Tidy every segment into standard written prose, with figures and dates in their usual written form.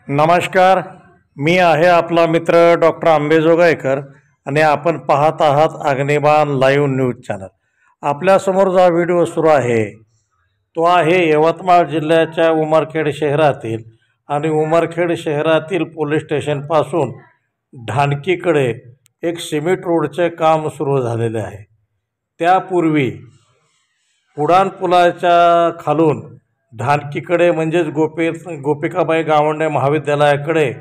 नमस्कार, मी आहे आपला मित्र डॉक्टर आंबेजोगाईकर आणि आपण पाहत आहात अग्निबाण लाईव्ह न्यूज चॅनल। आपल्यासमोर जो व्हिडिओ सुरू आहे तो आहे यवतमाळ जिल्ह्याच्या उमरखेड शहरातील आणि उमरखेड शहरातील पोलीस स्टेशनपासून ढानकीकडे एक सिमेंट रोडचे काम सुरू झालेले आहे। त्यापूर्वी उड्डाणपुलाच्या खालून ढानकीकडे म्हणजेच गोपिकाबाई गावंडे महाविद्यालयाकडे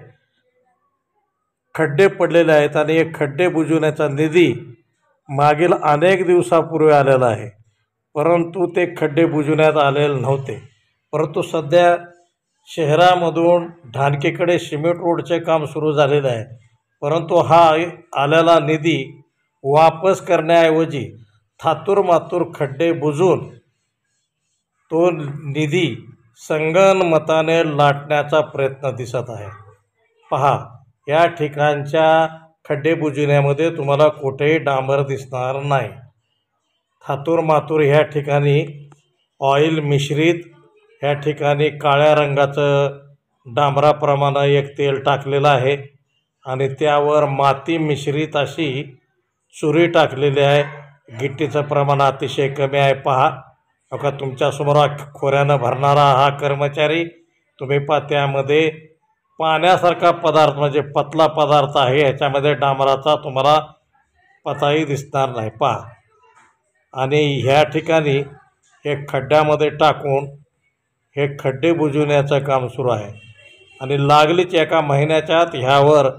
खड्डे पडलेले आहेत आणि हे खड्डे बुजवण्याचा निधी मागील अनेक दिवसापूर्वी आलेला आहे, परंतु ते खड्डे बुजवण्यात आलेले नव्हते। परंतु सध्या शहरामधून ढानकीकडे सिमेंट रोडचे काम सुरू झालेले आहे, परंतु हा आलेला निधी वापस करण्याऐवजी थातूरमातूर खड्डे बुजवून तो निधी संगनमताने लाटण्याचा प्रयत्न दिसत आहे। पहा, या ठिकाणच्या खड्डे बुजवण्यामध्ये तुम्हाला कुठेही डांबर दिसणार नाही। थातूरमातूर ह्या ठिकाणी ऑइल मिश्रित ह्या ठिकाणी काळ्या रंगाचं डांबराप्रमाणे एक तेल टाकलेलं आहे आणि त्यावर माती मिश्रित अशी चुरी टाकलेली आहे। गिट्टीचं प्रमाण अतिशय कमी आहे। पहा, बघा तुमच्यासमोर खोऱ्यानं भरणारा हा कर्मचारी, तुम्ही पहा त्यामध्ये पाण्यासारखा पदार्थ म्हणजे पतला पदार्थ आहे, याच्यामध्ये डांबराचा तुम्हाला पताही दिसणार नाही। पहा, आणि ह्या ठिकाणी हे खड्ड्यामध्ये टाकून हे खड्डे बुजवण्याचं काम सुरू आहे आणि लागलीच एका महिन्याच्या आत ह्यावर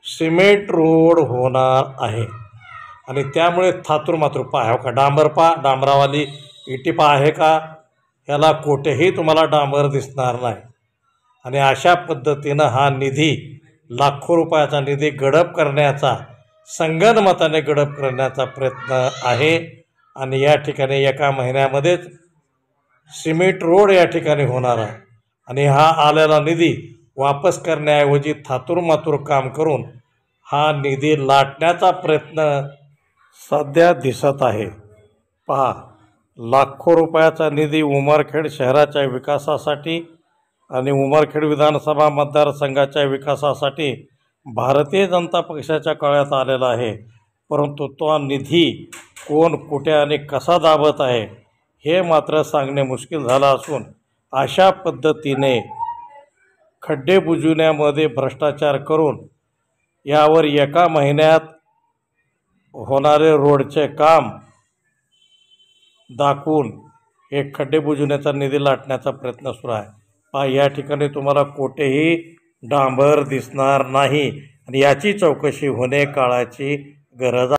सिमेंट रोड होणार आहे आणि त्यामुळे थातूरमातूर पहा का डांबर, पहा डांबरावाली इटी पहा आहे का, ह्याला कुठेही तुम्हाला डांबर दिसणार नाही। आणि अशा पद्धतीनं हा निधी लाखो रुपयाचा निधी गडप करण्याचा, संगनमताने गडप करण्याचा प्रयत्न आहे आणि या ठिकाणी एका महिन्यामध्येच सिमेंट रोड या ठिकाणी होणार आहे आणि हा आलेला निधी वापस करण्याऐवजी थातूरमातूर काम करून हा निधी लाटण्याचा प्रयत्न सध्या दिसत आहे। पहा, लाखो रुपयाचा निधी उमरखेड शहराच्या विकासासाठी आणि उमरखेड विधानसभा मतदारसंघाच्या विकासासाठी भारतीय जनता पक्षाच्या काळात आलेला आहे, परंतु तो निधी कोण, कुठे आणि कसा दाबत आहे हे मात्र सांगणे मुश्किल झालं असून अशा पद्धतीने खड्डे बुजवण्यामध्ये भ्रष्टाचार करून यावर एका महिन्यात होणारे रोडचे काम दाखवून हे खड्डे बुजवण्याचा निधी लाटण्याचा प्रयत्न सुरू आहे। पहा, या ठिकाणी तुम्हाला कुठेही डांबर दिसणार नाही आणि याची चौकशी होणे काळाची गरज आहे।